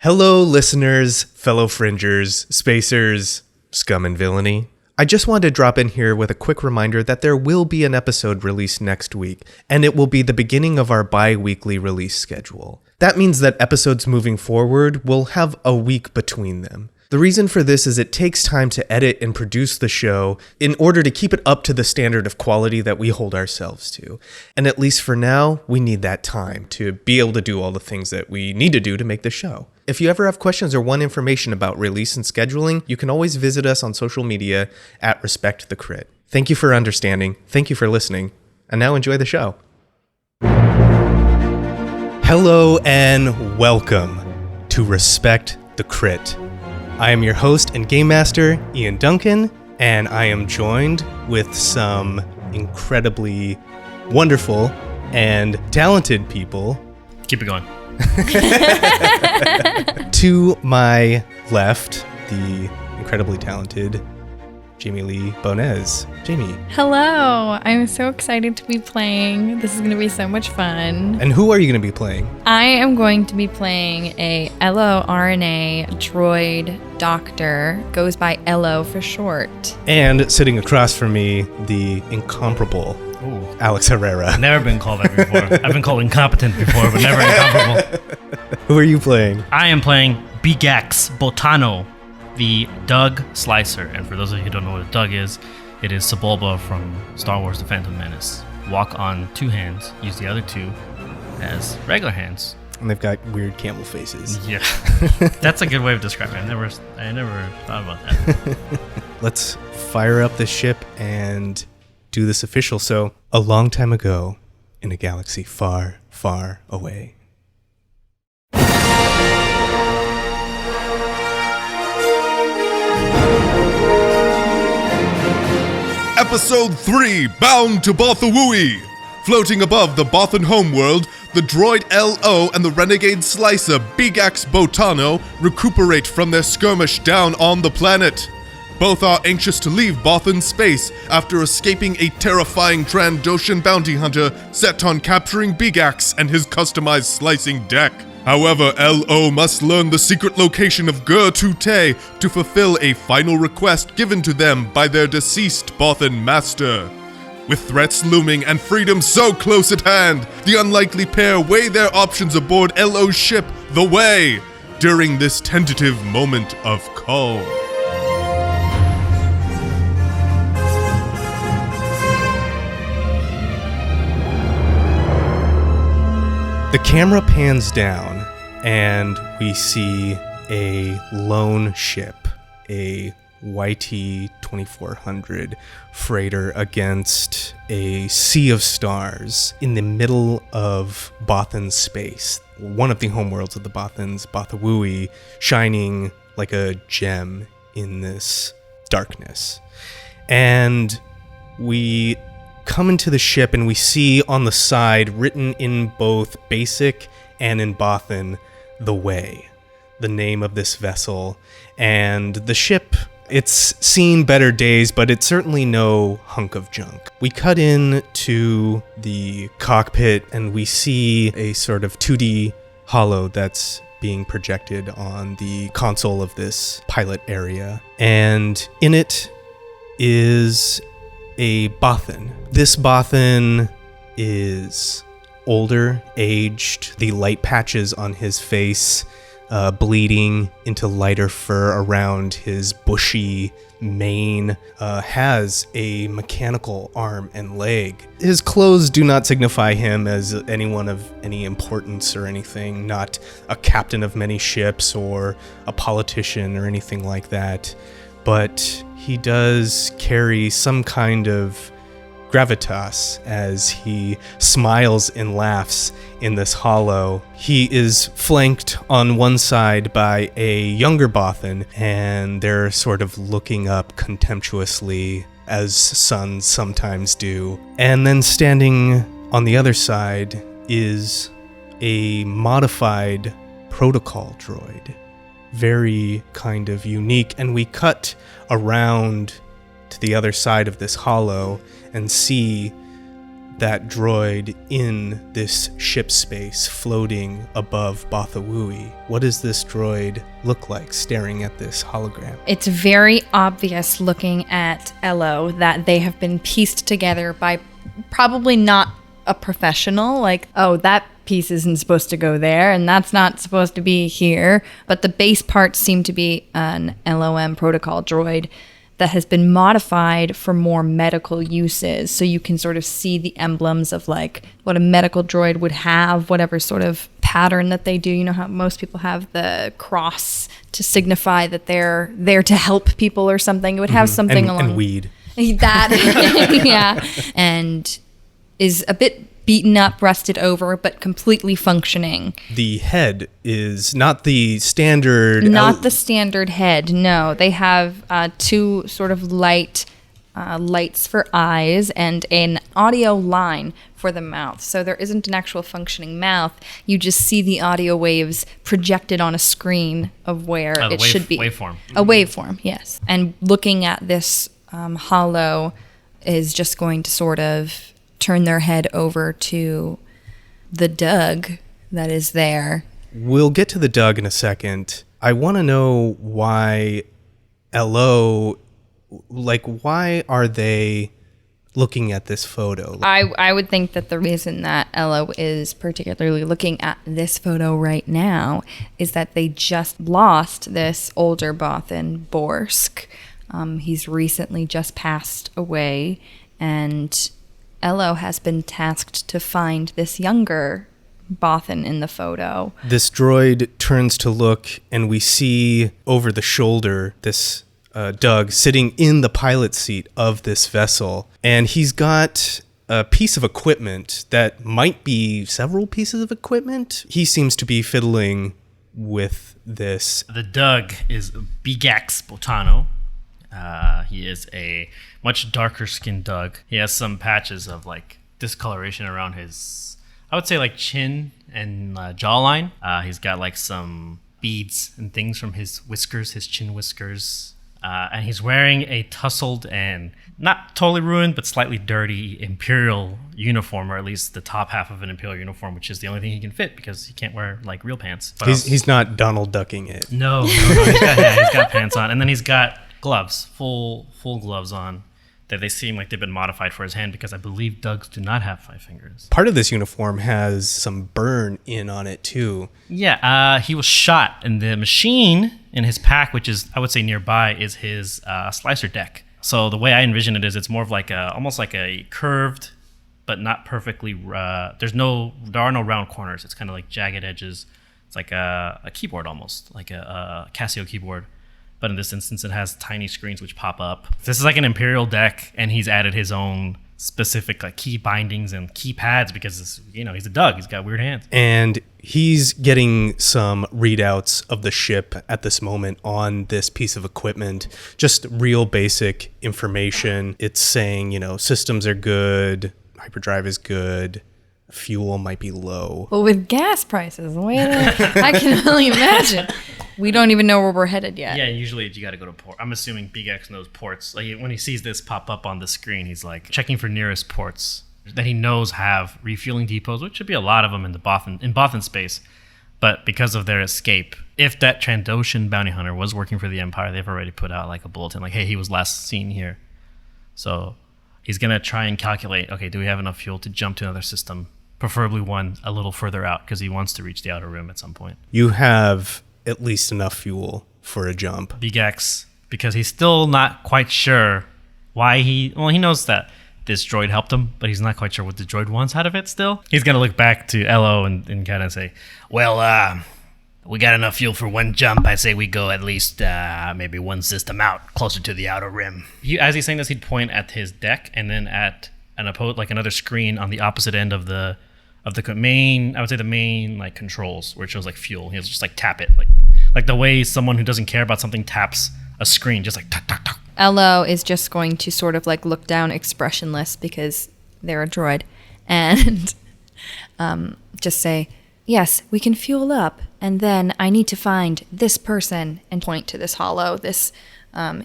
Hello, listeners, fellow fringers, spacers, scum and villainy. I just wanted to drop in here with a quick reminder that there will be an episode released next week, and it will be the beginning of our bi-weekly release schedule. That means that episodes moving forward will have a week between them. The reason for this is it takes time to edit and produce the show in order to keep it up to the standard of quality that we hold ourselves to. And at least for now, we need that time to be able to do all the things that we need to do to make the show. If you ever have questions or want information about release and scheduling, you can always visit us on social media at Respect the Crit. Thank you for understanding. Thank you for listening. And now enjoy the show. Hello and welcome to Respect the Crit. I am your host and game master, Ian Duncan, and I am joined with some incredibly wonderful and talented people. Keep it going. To my left, the incredibly talented Jamie Lee-Bonés. Jamie. Hello, I'm so excited to be playing. This is going to be so much fun. And who are you going to be playing? I am going to be playing a LO-RNA droid doctor, goes by LO for short. And sitting across from me, the incomparable Alex Herrera. Never been called that before. I've been called incompetent before, but never incomparable. Who are you playing? I am playing Beegax Botano, the Doug Slicer. And for those of you who don't know what a Doug is, it is Sebulba from Star Wars The Phantom Menace. Walk on two hands, use the other two as regular hands. And they've got weird camel faces. Yeah. That's a good way of describing it. I never thought about that. Let's fire up the ship and do this official. So, a long time ago, in a galaxy far, far away. Episode 3, Bound to Bothawui. Floating above the Bothan homeworld, the droid LO and the renegade slicer Beegax Botano recuperate from their skirmish down on the planet. Both are anxious to leave Bothan space after escaping a terrifying Trandoshan bounty hunter set on capturing Beegax and his customized slicing deck. However, LO must learn the secret location of Gir Tu'Tey to fulfill a final request given to them by their deceased Bothan master. With threats looming and freedom so close at hand, the unlikely pair weigh their options aboard LO's ship, the Way, during this tentative moment of calm. The camera pans down, and we see a lone ship, a YT-2400 freighter against a sea of stars in the middle of Bothan space. One of the homeworlds of the Bothans, Bothawui, shining like a gem in this darkness. And we come into the ship and we see on the side, written in both Basic and in Bothan, The Way, the name of this vessel. And the ship, it's seen better days, but it's certainly no hunk of junk. We cut in to the cockpit and we see a sort of 2D holo that's being projected on the console of this pilot area. And in it is a Bothan. This Bothan is older, aged, the light patches on his face bleeding into lighter fur around his bushy mane, has a mechanical arm and leg. His clothes do not signify him as anyone of any importance or anything, not a captain of many ships or a politician or anything like that, but he does carry some kind of gravitas as he smiles and laughs in this holo. He is flanked on one side by a younger Bothan, and they're sort of looking up contemptuously, as sons sometimes do. And then standing on the other side is a modified protocol droid. Very kind of unique, and we cut around to the other side of this holo and see that droid in this ship space floating above Bothawui. What does this droid look like staring at this hologram? It's very obvious looking at Elo that they have been pieced together by probably not a professional, like, oh, that piece isn't supposed to go there and that's not supposed to be here. But the base parts seem to be an LOM protocol droid that has been modified for more medical uses. So you can sort of see the emblems of like what a medical droid would have, whatever sort of pattern that they do. You know how most people have the cross to signify that they're there to help people or something. It would have something along and weed. That, yeah, and is a bit beaten up, rusted over, but completely functioning. The head is not the standard... Not the standard head, no. They have two sort of lights for eyes and an audio line for the mouth. So there isn't an actual functioning mouth. You just see the audio waves projected on a screen of where it should be. Waveform. A waveform, yes. And looking at this holo is just going to sort of turn their head over to the Doug that is there. We'll get to the Doug in a second. I want to know why LO, like, why are they looking at this photo? I would think that the reason that LO is particularly looking at this photo right now is that they just lost this older Bothan, Borsk. He's recently just passed away, and Elo has been tasked to find this younger Bothan in the photo. This droid turns to look, and we see over the shoulder this Doug sitting in the pilot seat of this vessel. And he's got a piece of equipment that might be several pieces of equipment. He seems to be fiddling with this. The Doug is Beegax Botano. He is a much darker skinned Doug. He has some patches of like discoloration around his, I would say, like chin and jawline. He's got like some beads and things from his whiskers, his chin whiskers. And he's wearing a tussled and not totally ruined, but slightly dirty Imperial uniform, or at least the top half of an Imperial uniform, which is the only thing he can fit because he can't wear like real pants. He's not Donald Ducking it. No. He's got pants on. And then he's got gloves, full gloves on, that they seem like they've been modified for his hand because I believe Dougs do not have 5 fingers. Part of this uniform has some burn in on it too. Yeah, he was shot, and the machine in his pack, which is I would say nearby, is his slicer deck. So the way I envision it is it's more of like almost like a curved, but not perfectly. There are no round corners. It's kind of like jagged edges. It's like a keyboard almost, like a Casio keyboard. But in this instance, it has tiny screens which pop up. This is like an Imperial deck, and he's added his own specific like key bindings and keypads because he's a Doug. He's got weird hands. And he's getting some readouts of the ship at this moment on this piece of equipment. Just real basic information. It's saying, systems are good, hyperdrive is good, fuel might be low. Well, with gas prices, I can only imagine. We don't even know where we're headed yet. Yeah, usually you got to go to port. I'm assuming Beegax knows ports. Like when he sees this pop up on the screen, he's like checking for nearest ports that he knows have refueling depots, which should be a lot of them in Bothan space. But because of their escape, if that Trandoshan bounty hunter was working for the Empire, they've already put out like a bulletin, like, hey, he was last seen here. So he's gonna try and calculate. Okay, do we have enough fuel to jump to another system? Preferably one a little further out because he wants to reach the outer rim at some point. You have at least enough fuel for a jump. Beegax, because he's still not quite sure why he knows that this droid helped him, but he's not quite sure what the droid wants out of it still. He's going to look back to Elo and kind of say, well, we got enough fuel for one jump. I say we go at least maybe one system out, closer to the outer rim. As he's saying this, he'd point at his deck and then at another screen on the opposite end of the main, I would say the main like controls where it shows like fuel. He'll just like tap it, like the way someone who doesn't care about something taps a screen, just like tuck, tuck, tuck. Elo is just going to sort of like look down expressionless because they're a droid and just say, yes, we can fuel up. And then I need to find this person and point to this holo, this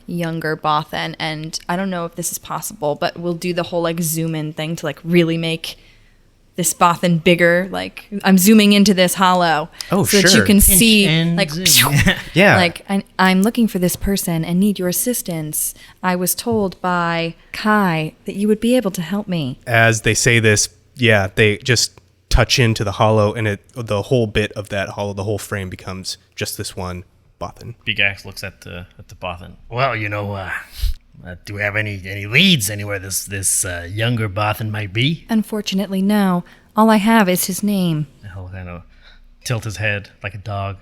younger Bothan. And I don't know if this is possible, but we'll do the whole like zoom in thing to like really make this Bothan bigger. Like I'm zooming into this hollow so that you can see like Yeah. like I'm looking for this person and need your assistance. I was told by Kai that you would be able to help me. As they say this, yeah, they just touch into the hollow, and the whole bit of that hollow, the whole frame becomes just this one Bothan. Beegax looks at the Bothan. Well, do we have any leads anywhere this younger Bothan might be? Unfortunately, no. All I have is his name. He'll kind of tilt his head like a dog.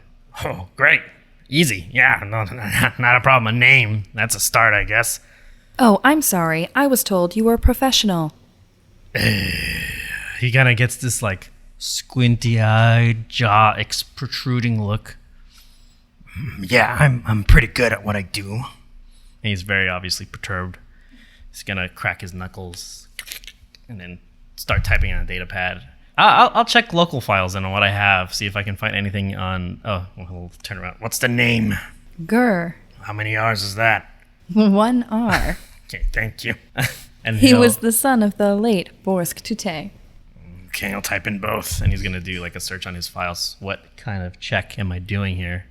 Oh, great. Easy. Yeah, no, not a problem. A name. That's a start, I guess. Oh, I'm sorry. I was told you were a professional. He kind of gets this like squinty-eyed, jaw protruding look. Yeah, I'm pretty good at what I do. And he's very obviously perturbed. He's gonna crack his knuckles and then start typing on a data pad. I'll check local files and on what I have, see if I can find anything on. Oh, we'll turn around. What's the name? Gir. How many R's is that? 1 R. Okay, thank you. And He was the son of the late Gir Tu'Tey. Okay, I'll type in both. and he's gonna do like a search on his files. What kind of check am I doing here?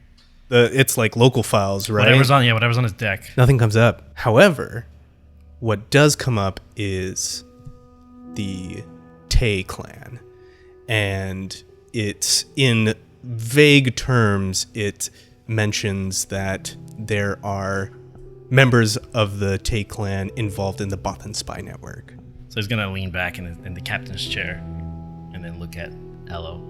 It's like local files, right? Whatever's on his deck. Nothing comes up. However, what does come up is the Tay clan. And it's in vague terms, it mentions that there are members of the Tay clan involved in the Bothan spy network. So he's gonna lean back in the captain's chair and then look at Elo.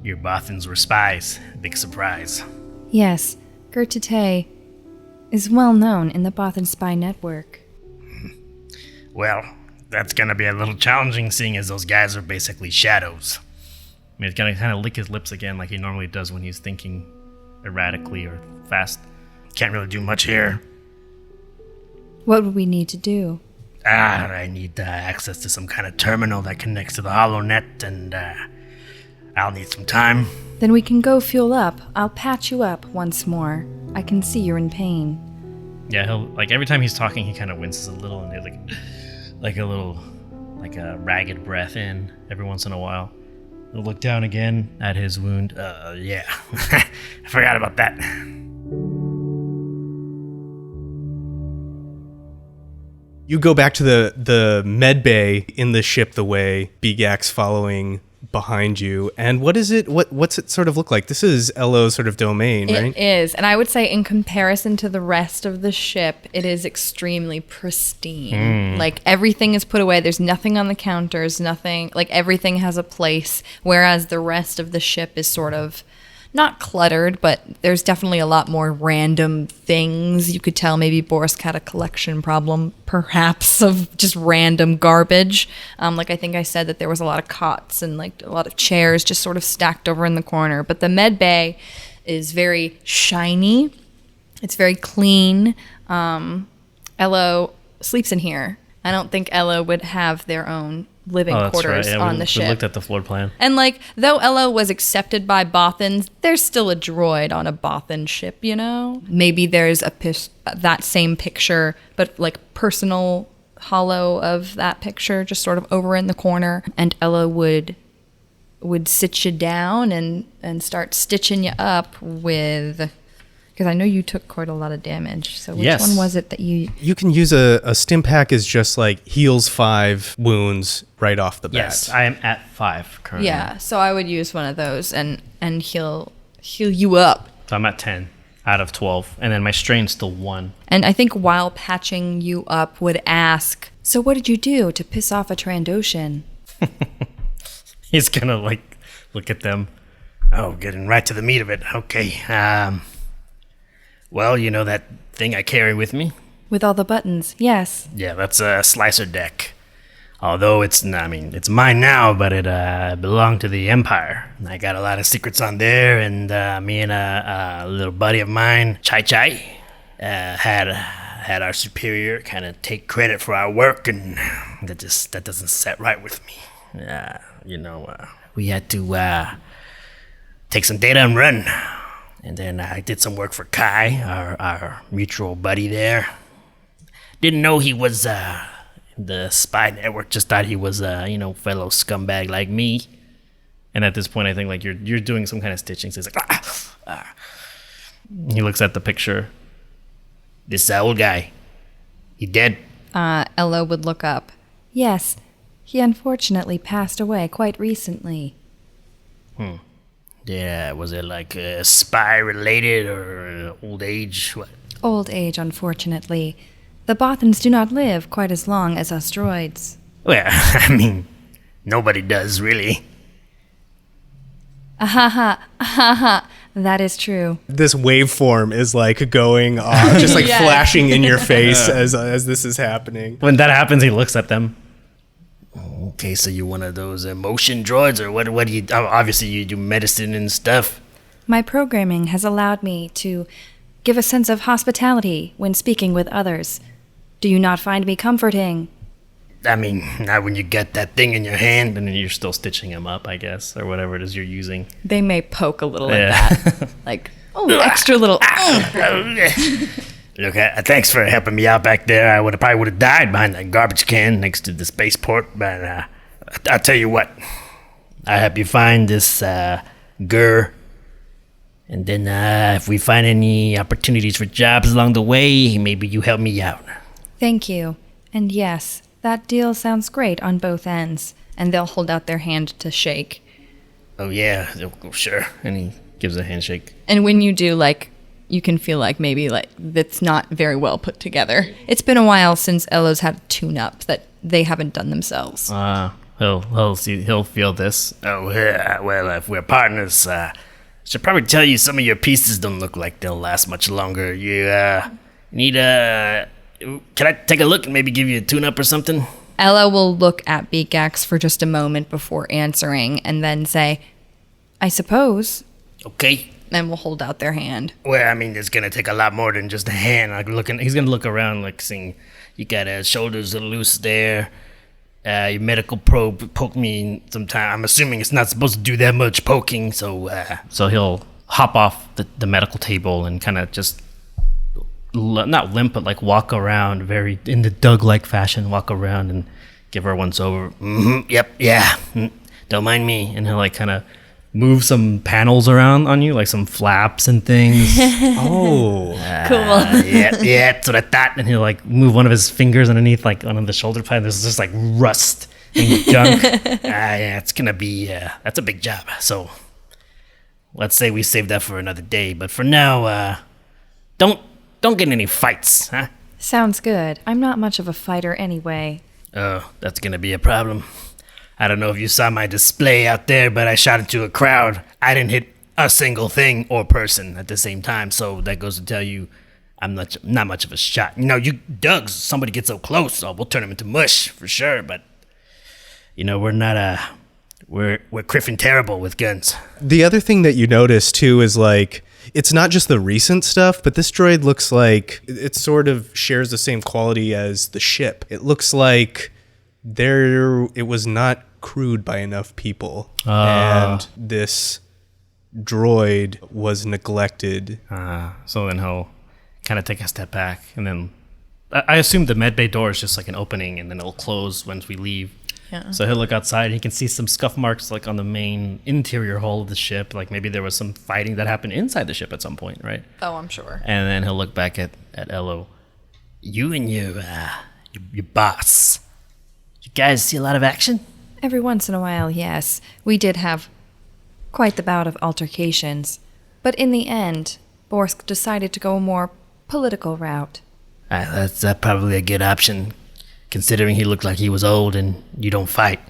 Your Bothans were spies. Big surprise. Yes, Gir Tu'Tey is well known in the Bothan spy network. Well, that's gonna be a little challenging, seeing as those guys are basically shadows. I mean, he's gonna kind of lick his lips again like he normally does when he's thinking erratically or fast. Can't really do much here. What would we need to do? I need access to some kind of terminal that connects to the HoloNet, and I'll need some time. Then we can go fuel up. I'll patch you up once more. I can see you're in pain. Yeah, he'll like every time he's talking, he kind of winces a little and like a ragged breath in every once in a while. He'll look down again at his wound. Yeah. I forgot about that. You go back to the Medbay in the ship the way, Beegax following behind you. And what is it? What's it sort of look like? This is Elo's sort of domain, right? It is. And I would say in comparison to the rest of the ship, it is extremely pristine. Like everything is put away. There's nothing on the counters, nothing. Like everything has a place. Whereas the rest of the ship is sort of not cluttered, but there's definitely a lot more random things. You could tell maybe Borsk had a collection problem, perhaps, of just random garbage. Like I think I said that there was a lot of cots and like a lot of chairs just sort of stacked over in the corner. But the Medbay is very shiny. It's very clean. Elo sleeps in here. I don't think Elo would have their own living quarters on the ship. We looked at the floor plan. And like, though Elo was accepted by Bothans, there's still a droid on a Bothan ship, you know? Maybe there's that same picture, but like personal hollow of that picture, just sort of over in the corner. And Elo would sit you down and start stitching you up with... Because I know you took quite a lot of damage. So which one was it that you... You can use a stim pack as just like heals 5 wounds right off the bat. Yes, I am at 5 currently. Yeah, so I would use one of those and heal you up. So I'm at 10 out of 12. And then my strain's still 1. And I think while patching you up would ask, so what did you do to piss off a Trandoshan? He's gonna like look at them. Oh, getting right to the meat of it. Okay. Well, you know that thing I carry with me? With all the buttons, yes. Yeah, that's a slicer deck. Although it's mine now, but it belonged to the Empire. I got a lot of secrets on there, and me and a little buddy of mine, Chai, had our superior kind of take credit for our work, and that doesn't set right with me. We had to take some data and run. And then I did some work for Kai, our mutual buddy there. Didn't know he was the spy network. Just thought he was fellow scumbag like me. And at this point, I think like you're doing some kind of stitching. So he's like, He looks at the picture. This old guy, he dead? Ella would look up. Yes, he unfortunately passed away quite recently. Yeah, was it like spy related or old age? What? Old age, unfortunately. The Bothans do not live quite as long as us droids. Well, I mean, nobody does really. That is true. This waveform is like going off, just like flashing in your face as this is happening. when that happens, he looks at them. Okay, so you're one of those motion droids, or what do you... Obviously, you do medicine and stuff. My programming has allowed me to give a sense of hospitality when speaking with others. Do you not find me comforting? I mean, not when you get that thing in your hand. And then you're still stitching him up, I guess, or whatever it is you're using. They may poke a little at that. Like, extra little... Look, thanks for helping me out back there. I probably would have died behind that garbage can next to the spaceport. But I'll tell you what. I hope you find this Gir. And then if we find any opportunities for jobs along the way, maybe you help me out. Thank you. And yes, that deal sounds great on both ends. And they'll hold out their hand to shake. Oh, yeah. Sure. And he gives a handshake. And when you do, like... you can feel like maybe like that's not very well put together. It's been a while since Elo's had a tune-up that they haven't done themselves. He'll feel this. Oh, yeah. Well, if we're partners, I should probably tell you some of your pieces don't look like they'll last much longer. You need can I take a look and maybe give you a tune-up or something? Ella will look at Beegax for just a moment before answering and then say, I suppose. Okay. And will hold out their hand. Well, I mean, it's gonna take a lot more than just a hand. He's gonna look around, like seeing you got shoulders are loose there. Your medical probe poked me sometime. I'm assuming it's not supposed to do that much poking, so he'll hop off the medical table and kind of just not limp, but like walk around very in the Doug-like fashion. Walk around and give her once over. Mm-hmm. Yep. Yeah. Don't mind me. And he'll like kind of move some panels around on you, like some flaps and things. Cool. Yeah, that's what I thought. And he'll like move one of his fingers underneath, like on the shoulder pad. There's just like rust and gunk. Yeah, it's gonna be that's a big job. So let's say we save that for another day. But for now, don't get in any fights, huh? Sounds good. I'm not much of a fighter anyway. Oh, that's gonna be a problem. I don't know if you saw my display out there, but I shot into a crowd. I didn't hit a single thing or person at the same time, so that goes to tell you I'm not much of a shot. You know, you Dougs, somebody gets so close, we'll turn them into mush for sure, but you know, we're not we're criffin' terrible with guns. The other thing that you notice too is like it's not just the recent stuff, but this droid looks like it sort of shares the same quality as the ship. It looks like it was not crewed by enough people, and this droid was neglected. So then he'll kind of take a step back, and then I assume the medbay door is just like an opening, and then it'll close once we leave. Yeah. So he'll look outside, and he can see some scuff marks like on the main interior hull of the ship. Like maybe there was some fighting that happened inside the ship at some point, right? Oh, I'm sure. And then he'll look back at Elo. You and your boss, you guys see a lot of action? Every once in a while, yes. We did have quite the bout of altercations. But in the end, Borsk decided to go a more political route. That's probably a good option, considering he looked like he was old and you don't fight.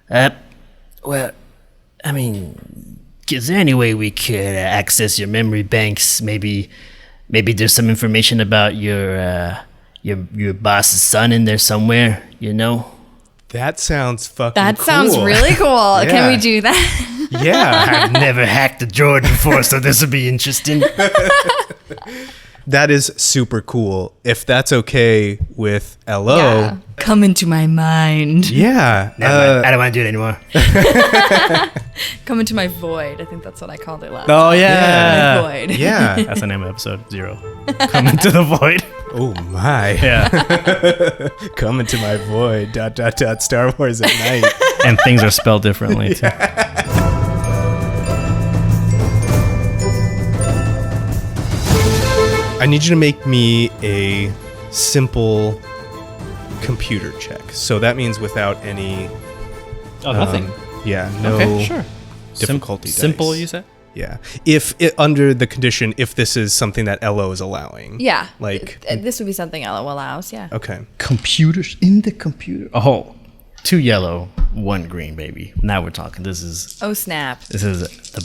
Well, I mean, is there any way we could access your memory banks? Maybe there's some information about your boss's son in there somewhere, you know? That sounds fucking That cool. sounds really cool. Yeah. Can we do that? Yeah. I've never hacked a droid before, so this will be interesting. That is super cool. If that's okay with LO. Yeah. Come into my mind. Yeah. I don't want to do it anymore. Come into my void. I think that's what I called it last Oh time. yeah. My void. Yeah. That's the name of episode 0. Come into the void. Oh my. Yeah. Come into my void. ... Star Wars at night. And things are spelled differently too. I need you to make me a simple computer check. So that means without any. Oh, nothing. Yeah, no Okay, sure. difficulty dice. Simple, you said? Yeah. If it, under the condition, if this is something that LO is allowing. Yeah. Like. This would be something LO allows, yeah. Okay. Computers in the computer. Oh, 2 yellow, 1 green, baby. Now we're talking. This is Oh, snap. the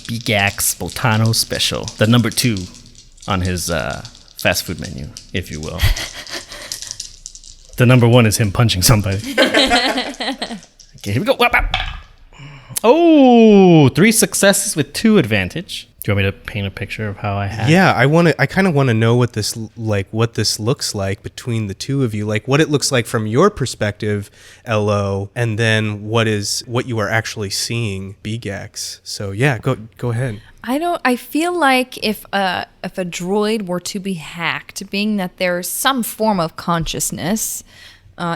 Beegax Botano special. The number 2 on his fast food menu, if you will. The number 1 is him punching somebody. Okay, here we go. Whap, whap. Oh, 3 successes with 2 advantage. Do you want me to paint a picture of how I have? Yeah, I kind of want to know what this looks like between the two of you, like what it looks like from your perspective, LO, and then what you are actually seeing, Beegax. So yeah, go ahead. I feel like if a droid were to be hacked, being that there's some form of consciousness,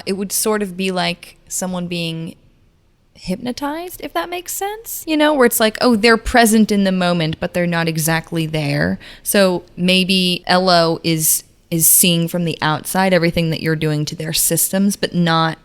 it would sort of be like someone being hypnotized, if that makes sense. You know, where it's like, oh, they're present in the moment, but they're not exactly there. So maybe LO is seeing from the outside everything that you're doing to their systems, but not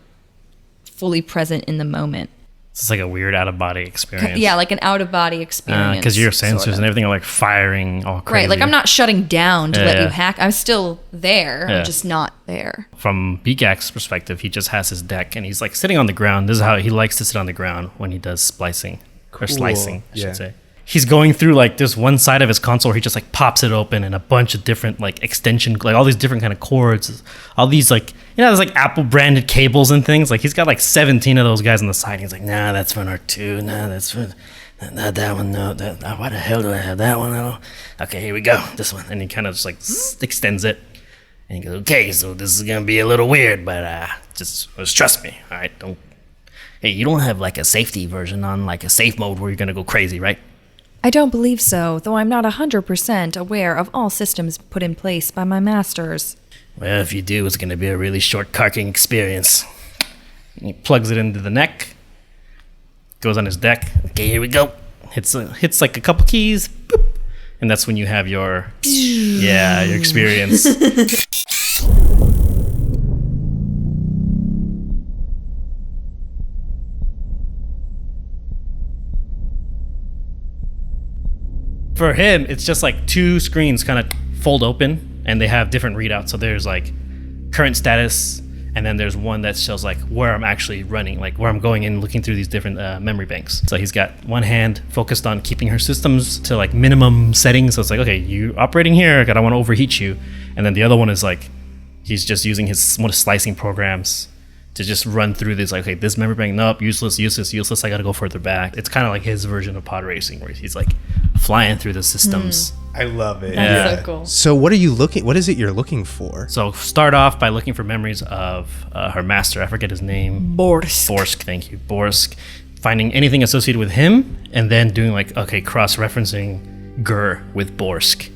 fully present in the moment. It's like a weird out-of-body experience. Yeah, like an out-of-body experience. Because your sensors sort of. and everything are like firing all crazy. Right, like I'm not shutting down to let Yeah. you hack. I'm still there. Yeah. I'm just not there. From Beegax's perspective, he just has his deck and he's like sitting on the ground. This is how he likes to sit on the ground when he does splicing or slicing, I Yeah. should say. He's going through like this one side of his console where he just like pops it open and a bunch of different like extension, like all these different kind of cords, all these like, you know, there's like Apple branded cables and things. Like he's got like 17 of those guys on the side. He's like, nah, that's for an R2. Nah, that's for not that one. No, why the hell do I have that one? Oh, okay, here we go. This one. And he kind of just like extends it. And he goes, okay, so this is going to be a little weird, but just trust me. All right, hey, you don't have like a safety version on like a safe mode where you're going to go crazy, right? I don't believe so, though I'm not 100% aware of all systems put in place by my masters. Well, if you do, it's going to be a really short carking experience. And he plugs it into the neck, goes on his deck. Okay, here we go. Hits like a couple keys, boop, and that's when you have your experience. For him, it's just like 2 screens kind of fold open and they have different readouts. So there's like current status, and then there's one that shows like where I'm actually running, like where I'm going in, looking through these different memory banks. So he's got one hand focused on keeping her systems to like minimum settings. So it's like, okay, you operating here, I don't want to overheat you. And then the other one is like, he's just using his one of his slicing programs to just run through this, like, okay, this memory bank, nope, useless, I gotta go further back. It's kind of like his version of pod racing, where he's like flying through the systems. I love it. That's so cool. So what is it you're looking for? So start off by looking for memories of her master. I forget his name. Borsk, thank you. Borsk. Finding anything associated with him, and then doing like, okay, cross-referencing Gir with Borsk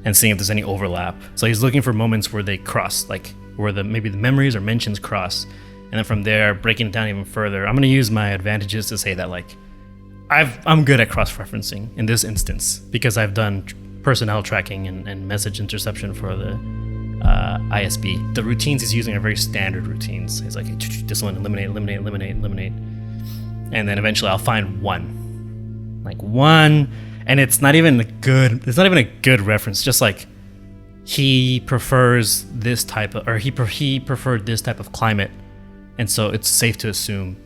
and seeing if there's any overlap. So he's looking for moments where they cross, like where maybe the memories or mentions cross. And then from there, breaking it down even further, I'm going to use my advantages to say that like I'm good at cross-referencing in this instance because I've done personnel tracking and message interception for the ISB. The routines he's using are very standard routines. He's like, this one, eliminate. And then eventually I'll find one. And it's not even a good reference, just like he prefers this type of, or he preferred this type of climate. And so it's safe to assume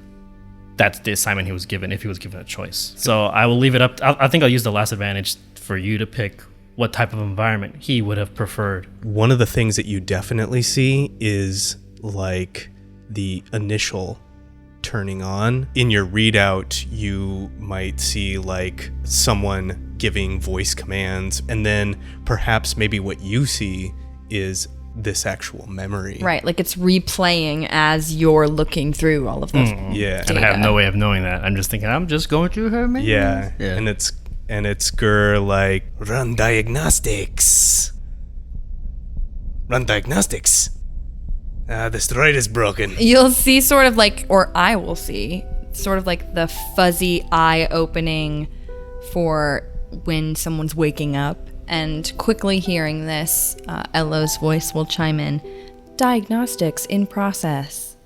that's the assignment he was given if he was given a choice. So I will leave it up. I think I'll use the last advantage for you to pick what type of environment he would have preferred. One of the things that you definitely see is like the initial turning on. In your readout, you might see like someone giving voice commands, and then perhaps maybe what you see is this actual memory. Right, like it's replaying as you're looking through all of this. Yeah. And I have no way of knowing that. I'm just thinking, I'm just going through her memory. Yeah. And it's Gir like, run diagnostics. Run diagnostics. This droid is broken. You'll see sort of like, or I will see, sort of like the fuzzy eye opening for when someone's waking up. And quickly hearing this, Elo's voice will chime in, diagnostics in process.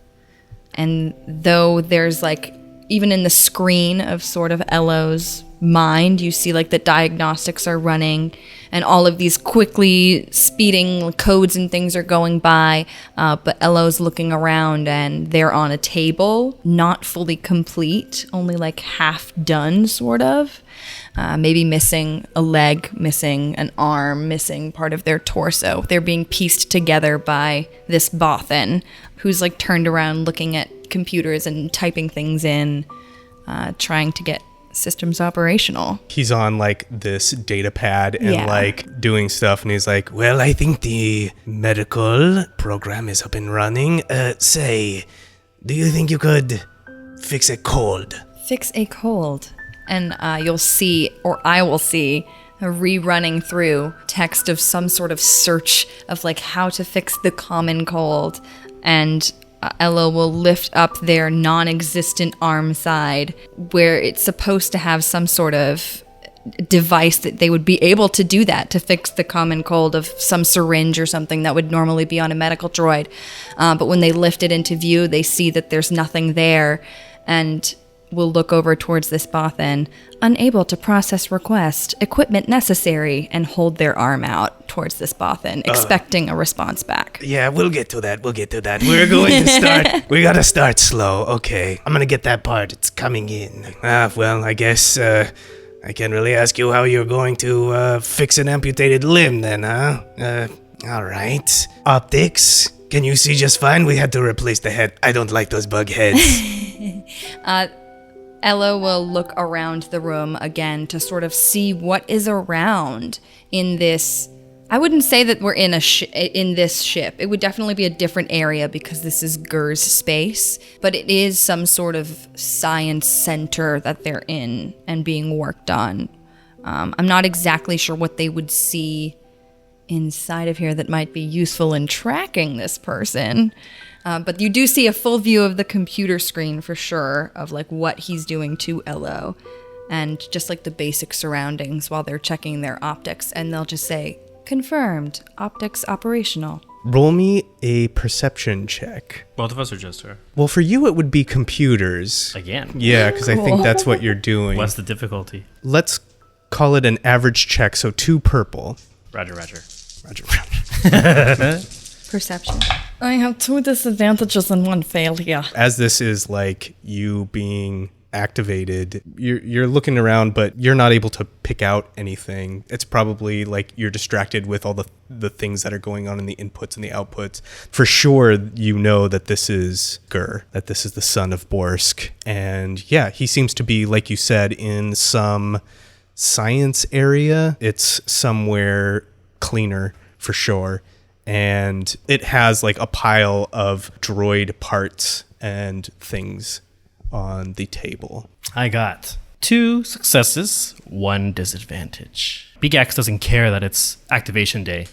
And though there's like, even in the screen of sort of Elo's mind, you see like the diagnostics are running and all of these quickly speeding codes and things are going by. But Elo's looking around and they're on a table, not fully complete, only like half done sort of. Maybe missing a leg, missing an arm, missing part of their torso. They're being pieced together by this Bothan who's like turned around looking at computers and typing things in, trying to get systems operational. He's on like this data pad and like doing stuff, and he's like, well, I think the medical program is up and running. Say, do you think you could fix a cold? Fix a cold. And you'll see, or I will see, rerunning through text of some sort of search of like how to fix the common cold. And Elo will lift up their non-existent arm side where it's supposed to have some sort of device that they would be able to do that, to fix the common cold, of some syringe or something that would normally be on a medical droid. But when they lift it into view, they see that there's nothing there, and will look over towards this Bothan, unable to process request, equipment necessary, and hold their arm out towards this Bothan, expecting a response back. Yeah, we'll get to that. We're going to start. We gotta start slow. Okay. I'm gonna get that part. It's coming in. Well, I guess, I can't really ask you how you're going to, fix an amputated limb then, huh? Alright. Optics. Can you see just fine? We had to replace the head. I don't like those bug heads. Elo will look around the room again to sort of see what is around in this. I wouldn't say that we're in in this ship. It would definitely be a different area because this is Gir's space, but it is some sort of science center that they're in and being worked on. I'm not exactly sure what they would see inside of here that might be useful in tracking this person. But you do see a full view of the computer screen for sure, of like what he's doing to Elo, and just like the basic surroundings while they're checking their optics, and they'll just say, confirmed, optics operational. Roll me a perception check. Both of us are just her. Well, for you it would be computers. Again. Yeah, because I think that's what you're doing. What's the difficulty? Let's call it an average check, so 2 purple. Roger. Perception. I have 2 disadvantages and 1 failure. As this is like you being activated, you're looking around, but you're not able to pick out anything. It's probably like you're distracted with all the things that are going on in the inputs and the outputs. For sure, you know that this is Gir, that this is the son of Borsk. And yeah, he seems to be, like you said, in some science area. It's somewhere cleaner for sure. And it has like a pile of droid parts and things on the table. I got 2 successes, 1 disadvantage. Beegax doesn't care that it's activation day.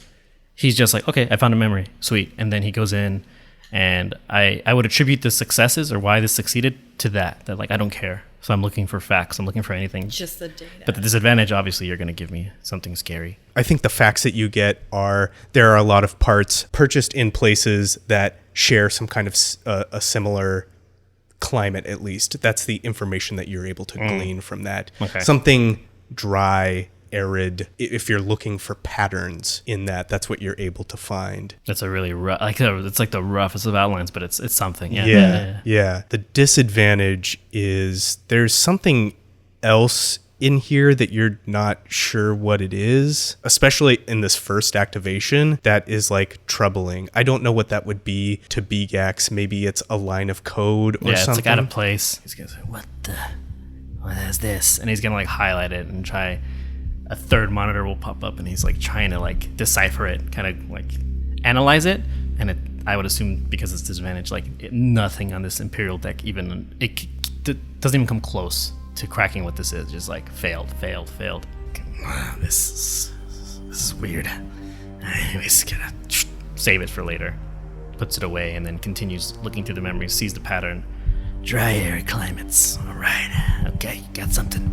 He's just like, okay, I found a memory. Sweet. And then he goes in, and I would attribute the successes or why this succeeded to that like, I don't care. So I'm looking for facts. I'm looking for anything. Just the data. But the disadvantage, obviously, you're going to give me something scary. I think the facts that you get are there are a lot of parts purchased in places that share some kind of a similar climate, at least. That's the information that you're able to glean from that. Okay. Something dry, arid. If you're looking for patterns in that, that's what you're able to find. That's a really rough, it's like the roughest of outlines, but it's something. Yeah. The disadvantage is there's something else in here that you're not sure what it is, especially in this first activation, that is like troubling. I don't know what that would be to Beegax. Maybe it's a line of code or something. Yeah, it's like out of place. He's gonna say, what is this? And he's gonna like highlight it and try a third monitor will pop up, and he's like trying to like decipher it, kind of like analyze it, and I would assume because it's disadvantaged, like nothing on this Imperial deck even doesn't even come close to cracking what this is. Just like failed. This is weird. Anyways, gotta save it for later. Puts it away and then continues looking through the memories, sees the pattern. Dry arid climates. All right. Okay, got something.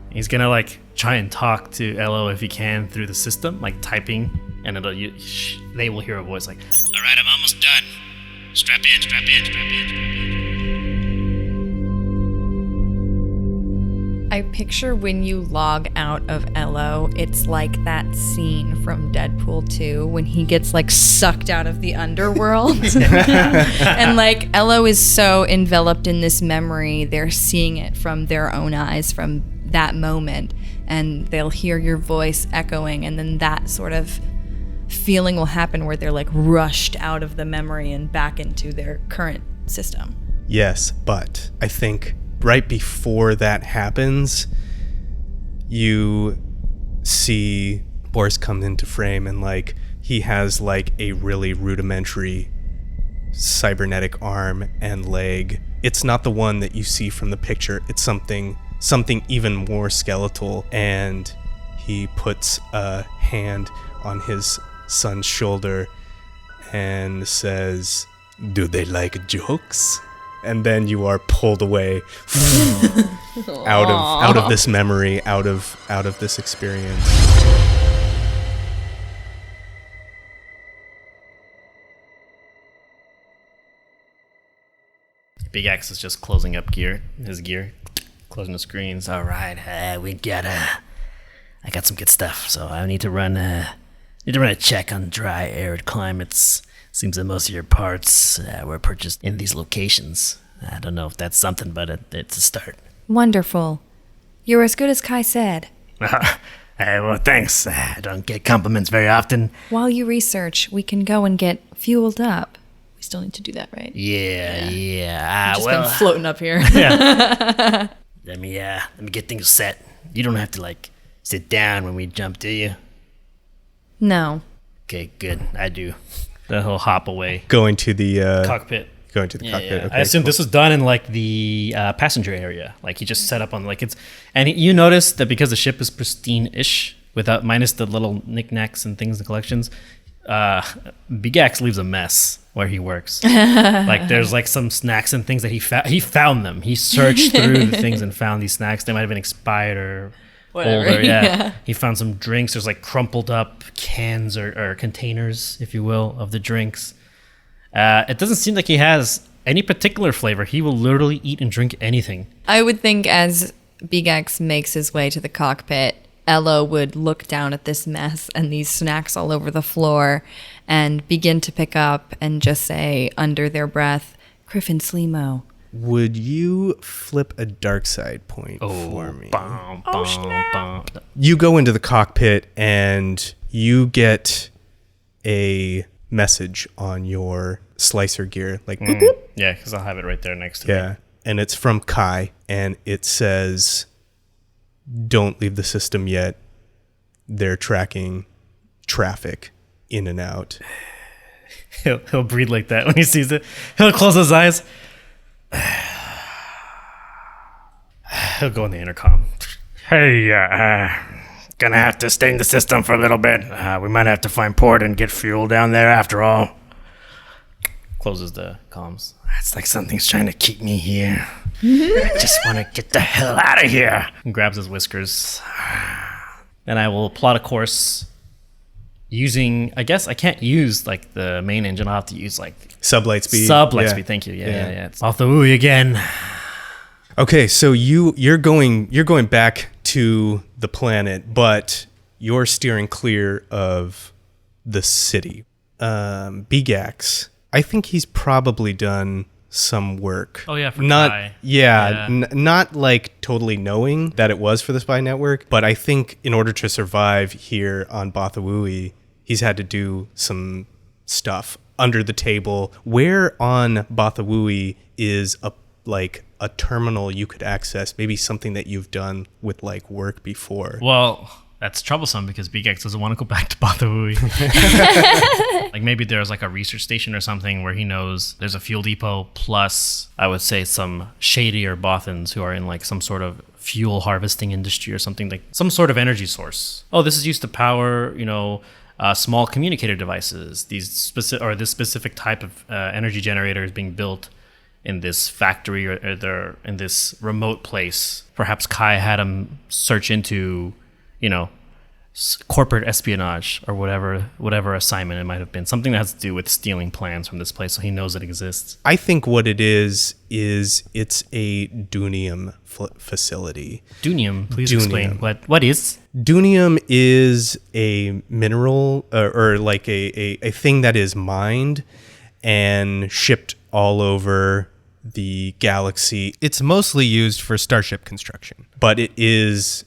He's gonna like try and talk to LO if he can through the system, like typing, and they will hear a voice like, "All right, I'm almost done. Strap in. I picture when you log out of LO, it's like that scene from Deadpool 2 when he gets like sucked out of the underworld. And like LO is so enveloped in this memory, they're seeing it from their own eyes from that moment, and they'll hear your voice echoing, and then that sort of feeling will happen where they're like rushed out of the memory and back into their current system. Yes, but I think right before that happens, you see Boris come into frame, and like he has like a really rudimentary cybernetic arm and leg. It's not the one that you see from the picture. It's something even more skeletal, and he puts a hand on his son's shoulder and says, "Do they like jokes?" And then you are pulled away out of this memory, out of this experience. Beegax is just closing up his gear, closing the screens. All right, I got some good stuff, so I need to run a check on dry, arid climates. Seems that most of your parts were purchased in these locations. I don't know if that's something, but it's a start. Wonderful. You're as good as Kai said. Well, thanks. I don't get compliments very often. While you research, we can go and get fueled up. We still need to do that, right? Yeah. Just been floating up here. Yeah. Let me get things set. You don't have to like sit down when we jump, do you? No. Okay, good. I do. Then he'll hop away. Going to the Cockpit. cockpit. Yeah. Okay, I assume this was done in like the passenger area. Like he just set up on like it's, and you notice that because the ship is pristine-ish, without minus the little knickknacks and things in the collections, Beegax leaves a mess where he works. Like there's like some snacks and things that he found them. He searched through the things and found these snacks. They might have been expired or Whatever. older. Yeah. He found some drinks. There's like crumpled up cans or containers, if you will, of the drinks. It doesn't seem like he has any particular flavor. He will literally eat and drink anything. I would think as Beegax makes his way to the cockpit, Ella would look down at this mess and these snacks all over the floor and begin to pick up and just say under their breath, "Griffin Sleemo." Would you flip a dark side point for me? You go into the cockpit and you get a message on your slicer gear, like boop, boop. Yeah, because I'll have it right there next to me. Yeah, and it's from Kai, and it says, "Don't leave the system yet. They're tracking traffic in and out." He'll breathe like that when he sees it. He'll close his eyes. He'll go in the intercom. Hey, gonna have to stay in the system for a little bit. We might have to find port and get fuel down there after all. Closes the comms. It's like something's trying to keep me here. I just want to get the hell out of here. And grabs his whiskers. Then I will plot a course using, I guess I can't use like the main engine. I'll have to use like Sublight speed. Sublight speed, thank you. Yeah. It's Bothawui again. Okay, so you're going back to the planet, but you're steering clear of the city. Beegax, I think he's probably done some work. Oh yeah, for not Kai. Not like totally knowing that it was for the spy network, but I think in order to survive here on Bothawui, he's had to do some stuff under the table. Where on Bothawui is a terminal you could access? Maybe something that you've done with like work before. Well, that's troublesome because Beegax doesn't want to go back to Bothawui. Like maybe there's like a research station or something where he knows there's a fuel depot plus, I would say, some shadier Bothans who are in like some sort of fuel harvesting industry or something, like some sort of energy source. Oh, this is used to power, small communicator devices. This specific type of energy generator is being built in this factory or they're in this remote place. Perhaps Kai had him search into, corporate espionage or whatever assignment it might have been. Something that has to do with stealing plans from this place so he knows it exists. I think what it is it's a Dunium facility. Dunium, please explain. What is? Dunium is a mineral or like a thing that is mined and shipped all over the galaxy. It's mostly used for starship construction, but it is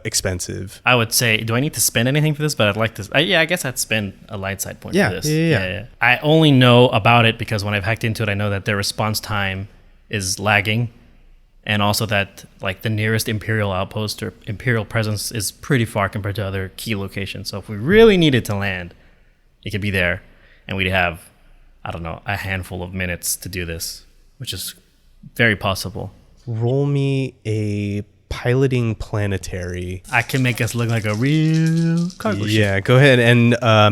expensive. I would say, do I need to spend anything for this? But I'd like to. I guess I'd spend a light side point for this. Yeah. I only know about it because when I've hacked into it, I know that their response time is lagging, and also that like the nearest Imperial outpost or Imperial presence is pretty far compared to other key locations. So if we really needed to land, it could be there, and we'd have, I don't know, a handful of minutes to do this, which is very possible. Roll me a piloting planetary. I can make us look like a real cargo ship. Yeah, go ahead and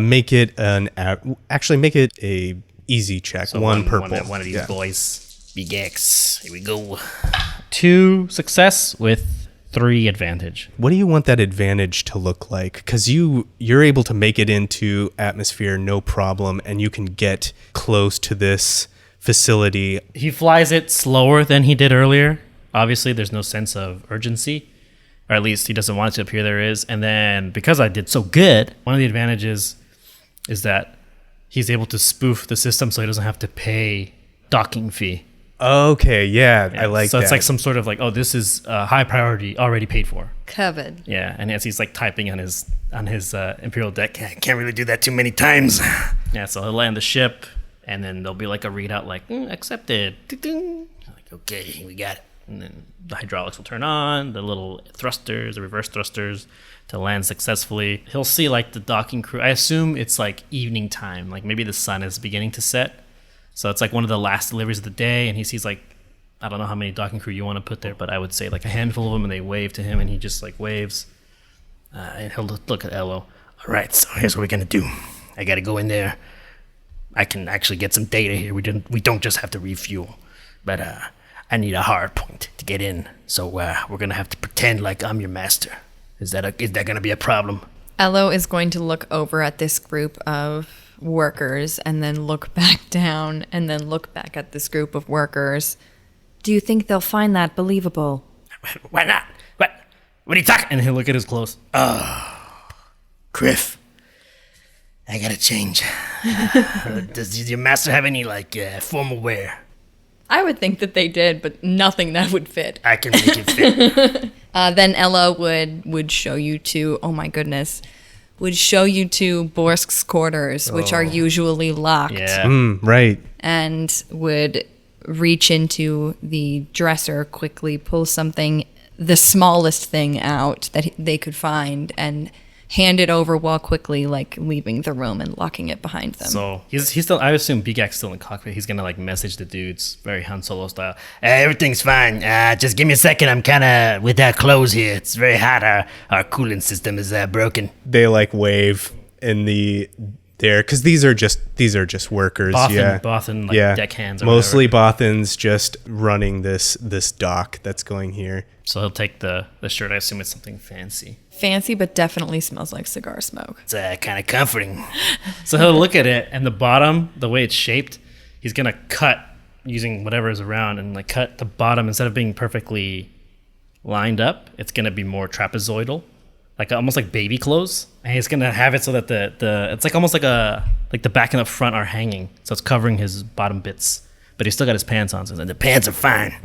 make it make it a easy check. So one purple. One of these boys. Beegax. Here we go. 2 success with 3 advantage. What do you want that advantage to look like? Because you're able to make it into atmosphere no problem, and you can get close to this facility. He flies it slower than he did earlier. Obviously, there's no sense of urgency, or at least he doesn't want it to appear there is. And then because I did so good, one of the advantages is that he's able to spoof the system so he doesn't have to pay docking fee. Okay, yeah. I like that. So it's like some sort of like, oh, this is high priority, already paid for. Covered. Yeah, and as he's like typing on his Imperial deck, Can't really do that too many times. yeah, so he'll land the ship, and then there'll be like a readout like, accepted. Ding-ding. Like, okay, we got it. And then the hydraulics will turn on, the little thrusters, the reverse thrusters to land successfully. He'll see like the docking crew. I assume it's like evening time, like maybe the sun is beginning to set. So it's like one of the last deliveries of the day, and he sees like, I don't know how many docking crew you want to put there, but I would say like a handful of them, and they wave to him, and he just like waves. And he'll look at Elo. All right, so here's what we're going to do. I got to go in there. I can actually get some data here. We don't just have to refuel. But I need a hard point to get in. So we're going to have to pretend like I'm your master. Is that going to be a problem? Elo is going to look over at this group of workers and then look back down and then look back at this group of workers. Do you think they'll find that believable? Why not? What are you talking? And he'll look at his clothes. Griff, I got to change. Does your master have any formal wear? I would think that they did, but nothing that would fit. I can make it fit. Then Ella would show you to, oh my goodness, would show you to Borsk's quarters, which are usually locked. Yeah. Right. And would reach into the dresser, quickly pull something, the smallest thing out that they could find, and hand it over while quickly leaving the room and locking it behind them. So he's still, I assume Beegax still in the cockpit. He's gonna message the dudes, very Han Solo style. Everything's fine. Just give me a second. I'm kind of without clothes here. It's very hot. Our cooling system is broken. They wave in there because these are just workers. Bothan deckhands. Mostly Bothans just running this dock that's going here. So he'll take the shirt. I assume it's something fancy. Fancy, but definitely smells like cigar smoke. It's kind of comforting. So he'll look at it, and the bottom, the way it's shaped, he's gonna cut using whatever is around and cut the bottom. Instead of being perfectly lined up, it's gonna be more trapezoidal, almost like baby clothes. And he's gonna have it so that the it's almost like the back and the front are hanging, so it's covering his bottom bits, but he's still got his pants on. So the pants are fine.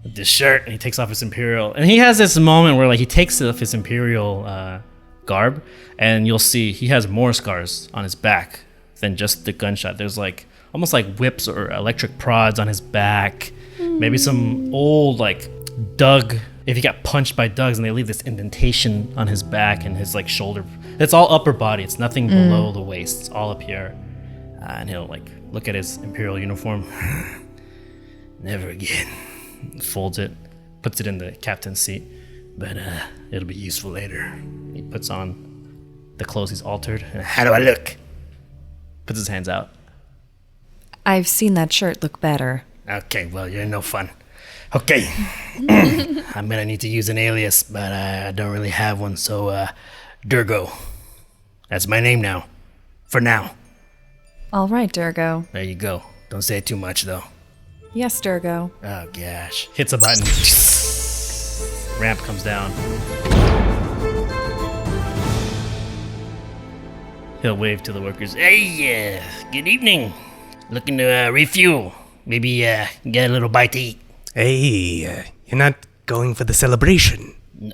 With this shirt, and he takes off his Imperial, and he has this moment where he takes off his Imperial garb, and you'll see he has more scars on his back than just the gunshot. There's almost like whips or electric prods on his back, maybe some old Doug, if he got punched by Doug's, and they leave this indentation on his back and his like shoulder. It's all upper body. It's nothing below the waist. It's all up here. And he'll like look at his Imperial uniform. Never again. Folds it, puts it in the captain's seat. But it'll be useful later. He puts on the clothes he's altered. How do I look? Puts his hands out. I've seen that shirt look better. Okay, well, you're no fun. Okay. I'm gonna need to use an alias, but I don't really have one, so, Dargo. That's my name now. For now. All right, Dargo. There you go. Don't say too much, though. Yes, Dargo. Oh, gosh. Hits a button. Ramp comes down. He'll wave to the workers. Hey, good evening. Looking to refuel. Maybe get a little bite to eat. Hey, you're not going for the celebration. No.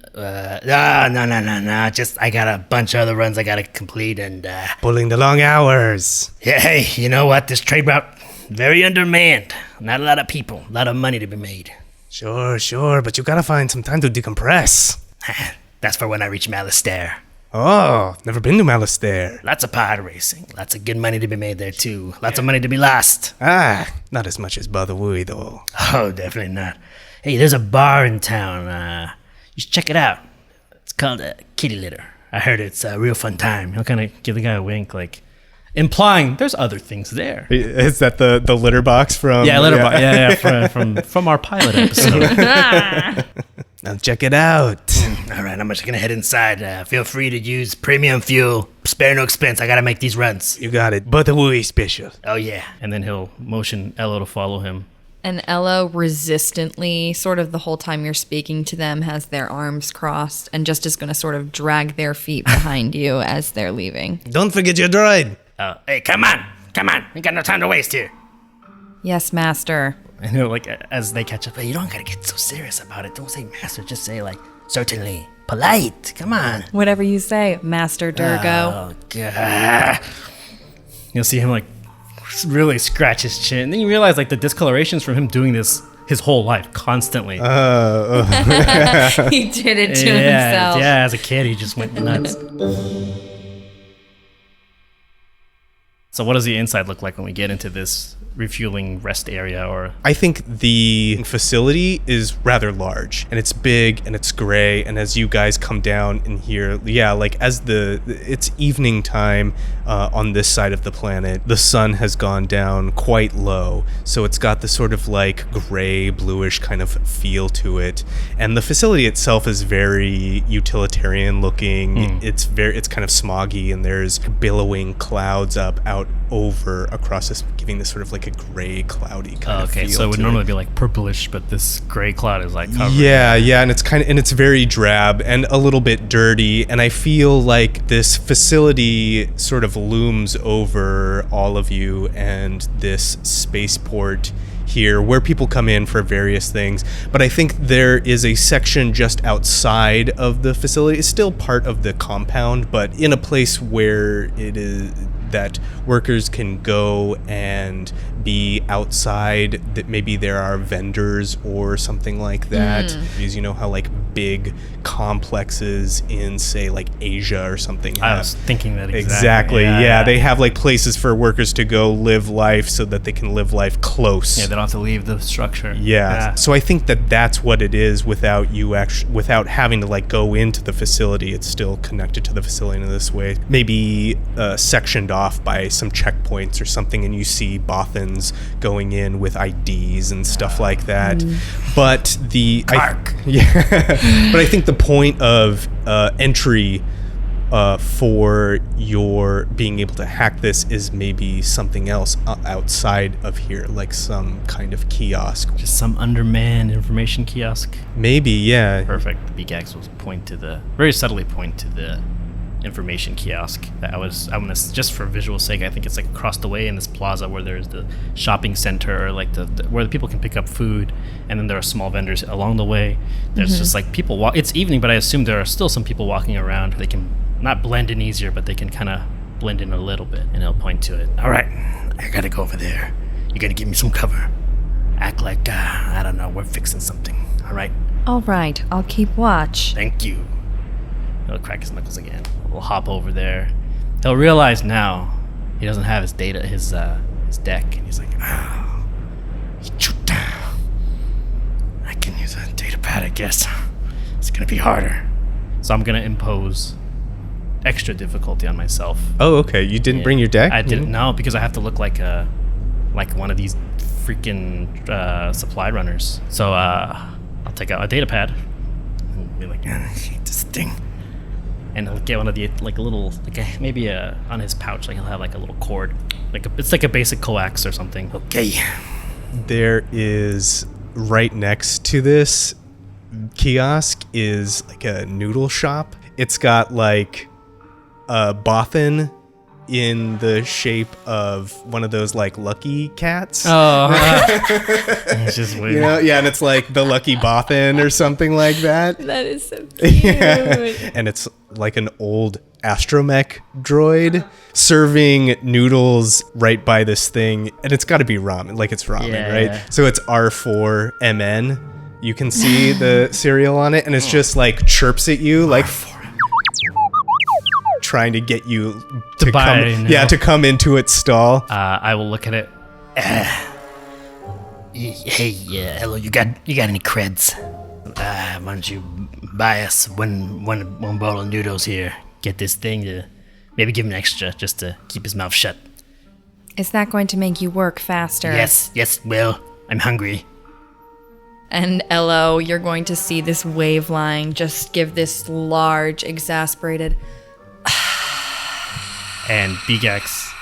Just I got a bunch of other runs I gotta complete and Pulling the long hours. yeah, hey, you know what? This trade route very undermanned. Not a lot of people, a lot of money to be made. Sure, but you gotta find some time to decompress. That's for when I reach Malastare. Oh, never been to Malastare. Lots of pod racing, lots of good money to be made there too. Lots of money to be lost. Not as much as Bothawui though. Oh, definitely not. Hey, there's a bar in town. You should check it out. It's called Kitty Litter. I heard it's a real fun time. He'll kind of give the guy a wink, like implying there's other things there. Is that the litter box from? Yeah, litter box. Yeah, from our pilot episode. Now check it out. All right, I'm just gonna head inside. Feel free to use premium fuel. Spare no expense. I gotta make these runs. You got it. Bothawui special. Oh yeah. And then he'll motion Ello to follow him. And Ello resistantly, sort of the whole time you're speaking to them, has their arms crossed and just is going to sort of drag their feet behind you as they're leaving. Don't forget your droid. Hey, come on. Ain't got no time to waste here. Yes, Master. And he'll like as they catch up. But you don't gotta get so serious about it. Don't say master. Just say like certainly. Polite. Come on. Whatever you say, Master Dargo. Oh god. You'll see him like really scratch his chin. And then you realize like the discoloration's from him doing this his whole life, constantly. He did it to himself. Yeah, as a kid he just went nuts. So what does the inside look like when we get into this refueling rest area? Or I think the facility is rather large and it's big and it's gray, and as you guys come down in here, like as it's evening time on this side of the planet, the sun has gone down quite low, so it's got the sort of like gray bluish kind of feel to it, and the facility itself is very utilitarian looking. It's kind of smoggy, and there's billowing clouds out over across this, giving this sort of like a gray, cloudy kind of feel. Okay, so it would to normally be like purplish, but this gray cloud is like covered. Yeah, and it's very drab and a little bit dirty, and I feel like this facility sort of looms over all of you and this spaceport here where people come in for various things. But I think there is a section just outside of the facility. It's still part of the compound, but in a place where it is that workers can go and be outside, that maybe there are vendors or something like that. Because you know how like big complexes in say like Asia or something have. I was thinking that exactly. Yeah, they have like places for workers to go live life so that they can live life close. Yeah, they don't have to leave the structure. Yeah. So I think that's what it is without having to like go into the facility. It's still connected to the facility in this way. Maybe sectioned off by some checkpoints or something, and you see Bothans going in with IDs and stuff like that. But but I think the point of entry for your being able to hack this is maybe something else outside of here, like some kind of kiosk. Just some undermanned information kiosk. Maybe, yeah. Perfect. Beegax will very subtly point to the information kiosk that I'm gonna, just for visual sake, I think it's like across the way in this plaza where there's the shopping center, or like where the people can pick up food, and then there are small vendors along the way. There's just like people it's evening, but I assume there are still some people walking around. They can not blend in easier, but they can kind of blend in a little bit, and he'll point to it. All right, I gotta go over there. You gotta give me some cover. Act like I don't know, we're fixing something. All right. All right, I'll keep watch. Thank you. He'll crack his knuckles again. We'll hop over there. He'll realize now he doesn't have his deck, and he's like, I can use a data pad, I guess. It's gonna be harder. so I'm gonna impose extra difficulty on myself. Oh, okay. You didn't bring your deck? I didn't know because I have to look like one of these freaking supply runners. So I'll take out a data pad and be like, I hate this thing. and he'll get one of the maybe on his pouch, like he'll have like a little cord, it's like a basic coax or something. Okay. There is right next to this kiosk is like a noodle shop. It's got like a Bothan in the shape of one of those like lucky cats. Oh, it's just weird. You know, yeah, and it's like the lucky Bothan or something like that. That is so cute. Yeah. And it's like an old astromech droid serving noodles right by this thing, and it's got to be ramen, like it's ramen, Yeah, right? yeah. So it's R4MN. You can see the cereal on it, and it's just like chirps at you, like trying to get you to buy come, it, you know? yeah, to come into its stall. I will look at it. Hey, hello, you got any creds? Why don't you buy us one bowl of noodles here? Get this thing to maybe give him an extra just to keep his mouth shut. Is that going to make you work faster? Yes, well, I'm hungry. And Elo, you're going to see this wave line just give this large, exasperated. And Beegax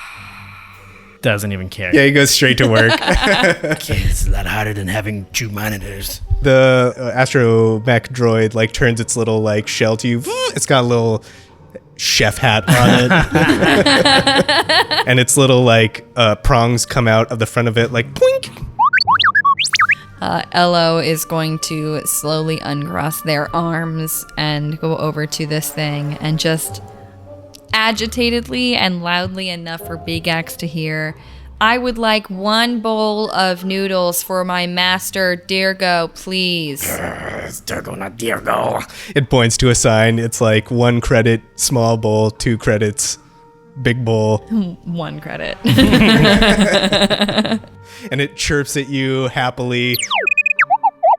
doesn't even care. Yeah, he goes straight to work. Okay, it's a lot harder than having two monitors. The astromech droid like turns its little like shell to you. It's got a little chef hat on it, and its little like prongs come out of the front of it like poink. Elo is going to slowly uncross their arms and go over to this thing and just agitatedly and loudly enough for Beegax to hear, I would like one bowl of noodles for my master Dargo, please. It's Dargo, not Dargo. It points to a sign. It's like 1 credit, small bowl, 2 credits, big bowl. 1 credit. And it chirps at you happily.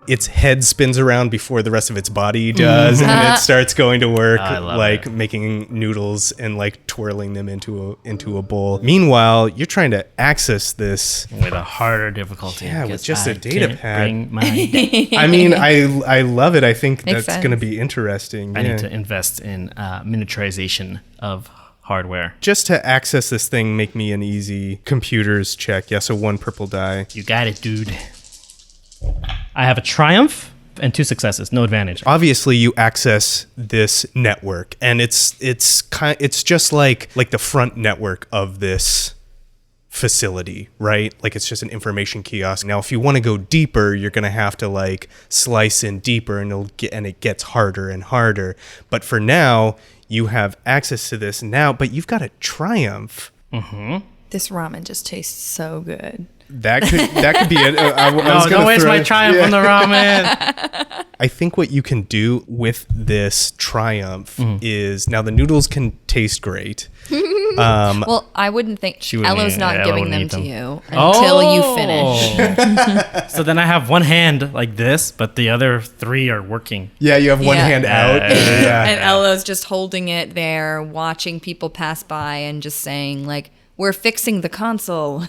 Its head spins around before the rest of its body does, and it starts going to work, I love like it. making noodles and like twirling them into a bowl. Meanwhile, you're trying to access this. With a harder difficulty. Yeah, with because just a I data can't pad. bring my deck. I mean, I love it. I think Makes that's going to sense. be interesting. I Yeah. need to invest in miniaturization of hardware. Just to access this thing, make me an easy computers check. Yeah, so 1 purple die. You got it, dude. I have a triumph and 2 successes. No advantage. Obviously, you access this network, and it's just like the front network of this facility, right? Like it's just an information kiosk. Now, if you want to go deeper, you're gonna have to like slice in deeper, and it gets harder and harder. But for now, you have access to this now. But you've got a triumph. This ramen just tastes so good. That could be it. I was No, gonna don't waste throw my it- triumph on the ramen. I think what you can do with this triumph is now the noodles can taste great. Well, I wouldn't think She wouldn't Elo's eat- not Elo giving wouldn't them eat to them. you until you finish. finish. So then I have one hand like this, but the other 3 are working. Yeah, you have one Yeah. hand out. Yeah. And Elo's just holding it there, watching people pass by and just saying, like, we're fixing the console.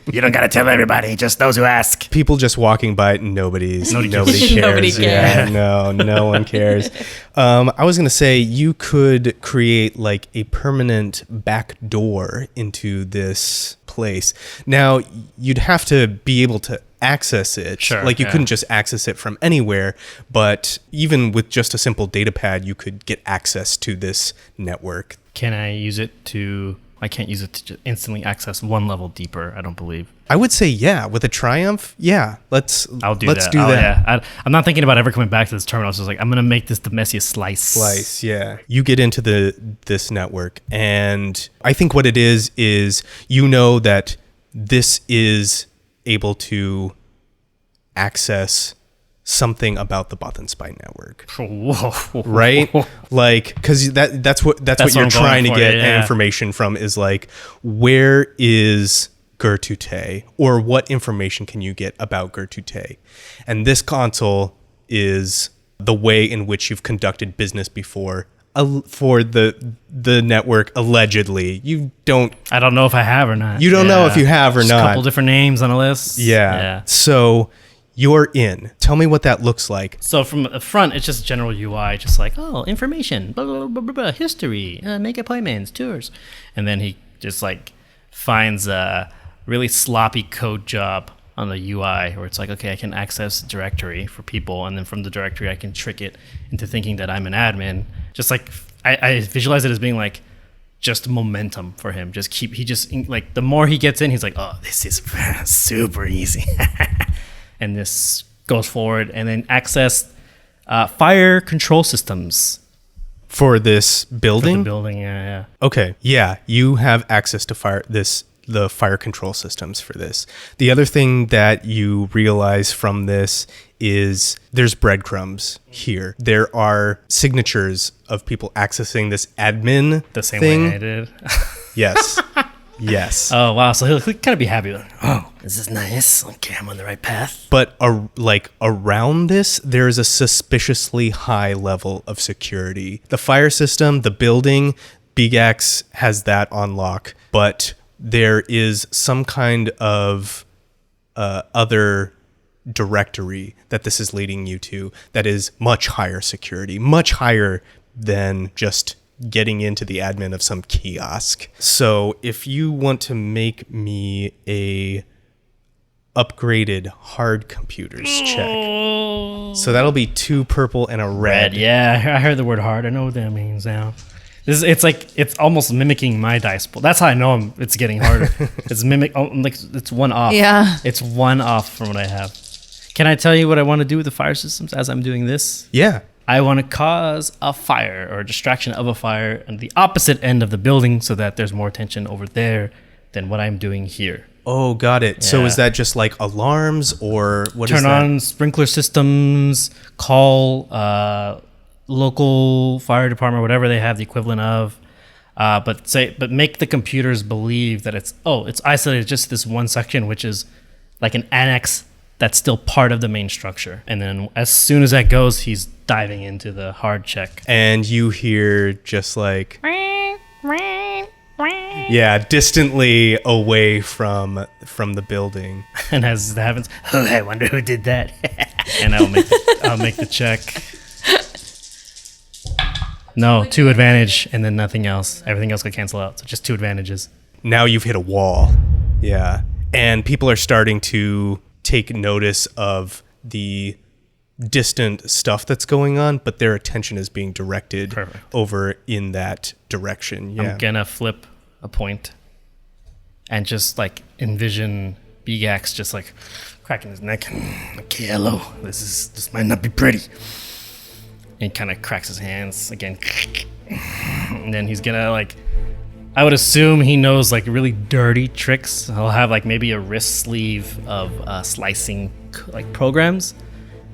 You don't gotta tell everybody, just those who ask. People just walking by it and nobody cares. Nobody Yeah, no one cares. I was gonna say you could create like a permanent back door into this place. Now you'd have to be able to access it. Sure, like you yeah. couldn't just access it from anywhere, but even with just a simple data pad, you could get access to this network. Can I use it to... I can't use it to just instantly access 1 level deeper, I don't believe. I would say yeah, with a triumph, yeah. Let's I'll do let's that. do that. Yeah. I'm not thinking about ever coming back to this terminal. I was just like, I'm going to make this the messiest slice. Yeah. You get into this network, and I think what it is you know that this is able to access something about the Bothan spy network. Whoa. Right? Like, because that's what you're I'm trying to going for, get yeah. information from, is like, where is Gir Tu'Tey, or what information can you get about Gir Tu'Tey? And this console is the way in which you've conducted business before for the network, allegedly. I don't know if I have or not. You don't know if you have or Just not. A couple different names on a list. Yeah. So you're in. Tell me what that looks like. So from the front, it's just general UI, just like, information, blah, blah, blah, blah, blah, history, make appointments, tours. And then he just like finds a really sloppy code job on the UI where it's like, okay, I can access directory for people. And then from the directory, I can trick it into thinking that I'm an admin. Just like, I visualize it as being like just momentum for him. Like the more he gets in, he's like, oh, this is super easy. And this goes forward, and then access fire control systems For this building? for the building. Yeah. Okay. Yeah, you have access to the fire control systems for this. The other thing that you realize from this is there's breadcrumbs here. There are signatures of people accessing this admin The same thing. way I did. Yes. Yes. Oh wow! So he'll kind of be happy. Like, Oh, this is nice. Okay, I'm on the right path. But around this, there's a suspiciously high level of security. The fire system, the building, Beegax has that on lock, but there is some kind of other directory that this is leading you to that is much higher security, much higher than just getting into the admin of some kiosk. So if you want to make me a upgraded hard computers check. So that'll be 2 purple and a red. yeah, I heard the word hard. I know what that means now. It's almost mimicking my dice pool. That's how I know it's getting harder. It's one off. Yeah. It's one off from what I have. Can I tell you what I want to do with the fire systems as I'm doing this? Yeah. I want to cause a fire or a distraction of a fire on the opposite end of the building so that there's more attention over there than what I'm doing here. Oh, got it. So Yeah. is that just like alarms, or what is Turn that? on sprinkler systems, call local fire department, whatever they have the equivalent of. But make the computers believe that it's isolated just this one section, which is like an annex that's still part of the main structure. And then as soon as that goes, he's diving into the hard check. And you hear just like, yeah, distantly away from the building. And as that happens, Oh, I wonder who did that. and I'll make the check. No, 2 advantage and then nothing else. Everything else could cancel out. So just 2 advantages. Now you've hit a wall. Yeah. And people are starting to take notice of the distant stuff that's going on, but their attention is being directed Perfect. over in that direction. Yeah. I'm gonna flip a point and just like envision Beegax just like cracking his neck. Okay, hello. This might not be pretty. And kind of cracks his hands again. And then he's gonna like, I would assume he knows like really dirty tricks. He'll have like maybe a wrist sleeve of slicing like programs,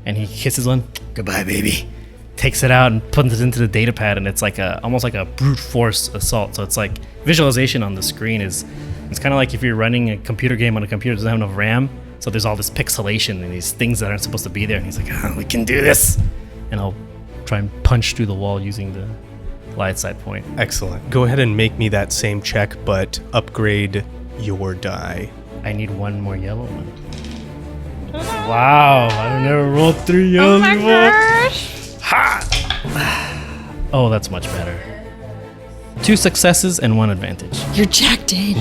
and he kisses one, Goodbye, baby. takes it out and puts it into the data pad, and it's like almost like a brute force assault. So it's like visualization on the screen it's kind of like if you're running a computer game on a computer that doesn't have enough RAM. So there's all this pixelation and these things that aren't supposed to be there. And he's like, we can do this. And I'll try and punch through the wall using the light side point. Excellent. Go ahead and make me that same check, but upgrade your die. I need 1 more yellow one. Wow, I've never rolled 3 yellows before. Oh, that's much better. 2 successes and 1 advantage. You're jacked in.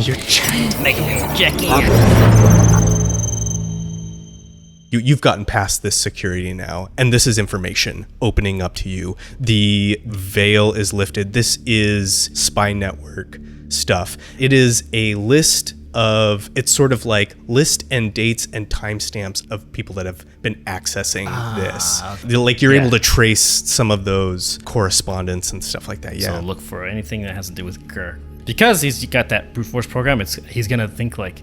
You've gotten past this security now, and this is information opening up to you. The veil is lifted. This is spy network stuff. It is a list of, it's sort of like list and dates and timestamps of people that have been accessing this. Like you're able to trace some of those correspondence and stuff like that. Yeah. So look for anything that has to do with Gir. Because he's got that brute force program, he's gonna think like,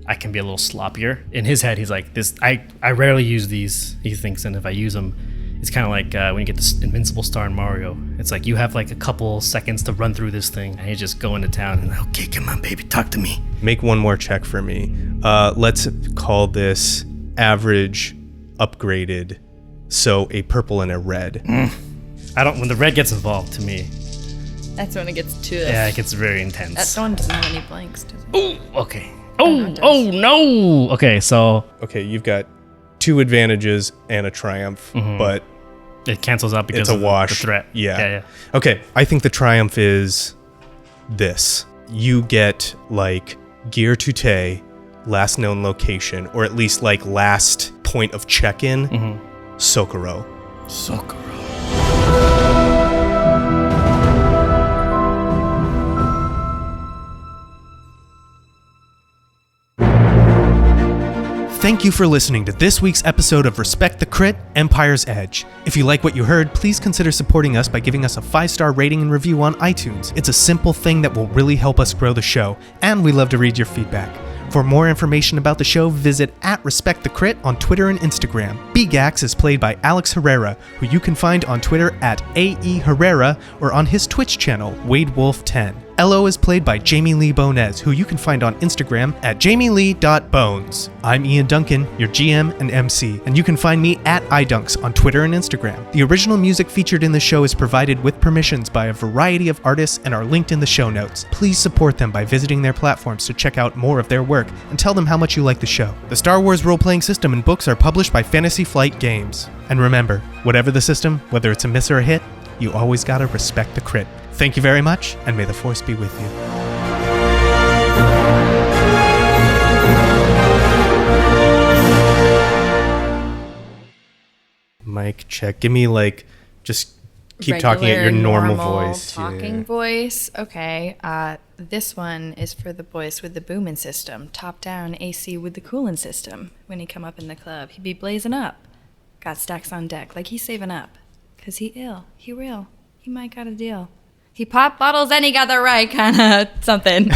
I can be a little sloppier. In his head, he's like, this. I rarely use these, he thinks, and if I use them, it's kind of like when you get this invincible star in Mario. It's like you have like a couple seconds to run through this thing, and you just go into town and, okay, come on, baby, talk to me. Make one more check for me. Let's call this average upgraded. So a purple and a red. When the red gets involved, to me, That's when it gets to us. yeah, it gets very intense. That one doesn't have any blanks, does it? Ooh, okay. Oh no. Okay, so Okay, you've got 2 advantages and a triumph, but it cancels out because it's a of wash. the threat. Yeah. Okay, I think the triumph is this. You get like Gir Tu'Tey, last known location, or at least like last point of check-in, Socorro. Thank you for listening to this week's episode of Respect the Crit, Empire's Edge. If you like what you heard, please consider supporting us by giving us a 5-star rating and review on iTunes. It's a simple thing that will really help us grow the show, and we love to read your feedback. For more information about the show, visit @RespectTheCrit on Twitter and Instagram. Beegax is played by Alex Herrera, who you can find on Twitter @AEHerrera or on his Twitch channel, WadeWolf10. Elo is played by Jamie Lee-Bonés, who you can find on Instagram @jamielee.bones. I'm Ian Duncan, your GM and MC, and you can find me @idunks on Twitter and Instagram. The original music featured in the show is provided with permissions by a variety of artists and are linked in the show notes. Please support them by visiting their platforms to check out more of their work and tell them how much you like the show. The Star Wars role-playing system and books are published by Fantasy Flight Games. And remember, whatever the system, whether it's a miss or a hit, you always gotta respect the crit. Thank you very much, and may the Force be with you. Mic check. Give me just keep talking at your normal voice. Talking voice. Okay. This one is for the voice with the booming system. Top down AC with the cooling system. When he come up in the club, he be blazing up. Got stacks on deck, like he's saving up. 'Cause he ill. He real. He might got a deal. He popped bottles and he got the right kind of something.